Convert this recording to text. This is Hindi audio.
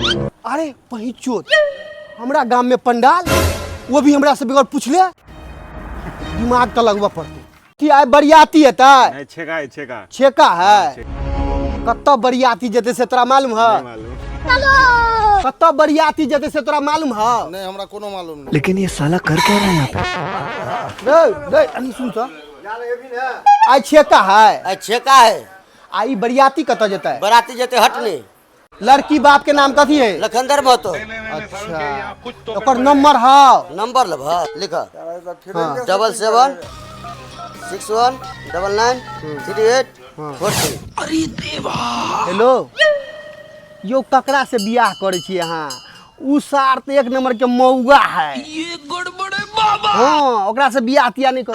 अरे पहुँचो हमरा गांव में पंडाल, वो भी हमरा से बगैर पूछले, दिमाग तो लगवा पड़ते कि आइ बरियाती है छेका है। कत्ता बरियाती जते से तोरा मालूम है? कत्ता बरियाती जते से तोरा मालूम है? नहीं हमरा कोनो मालूम नहीं। लेकिन ये साला कर क्या रहा है यहाँ पे? रे अनी सुन तो, आई छेका है। अच्छे का है आई बरियाती कत्ता जता है? बराती जते हटने लड़की बाप के नाम कथी है? लखनदर महतो। अच्छा ओकर नंबर है? नंबर लब लिखा हाँ। 77 61 99 38 43। हेलो यो ककरा से बियाह करे छी अहाँ? उ सार तो एक नंबर के मौगा है। ये गड़बड़ है बाबा। हाँ ओकरा से बियाह तिया नहीं कर।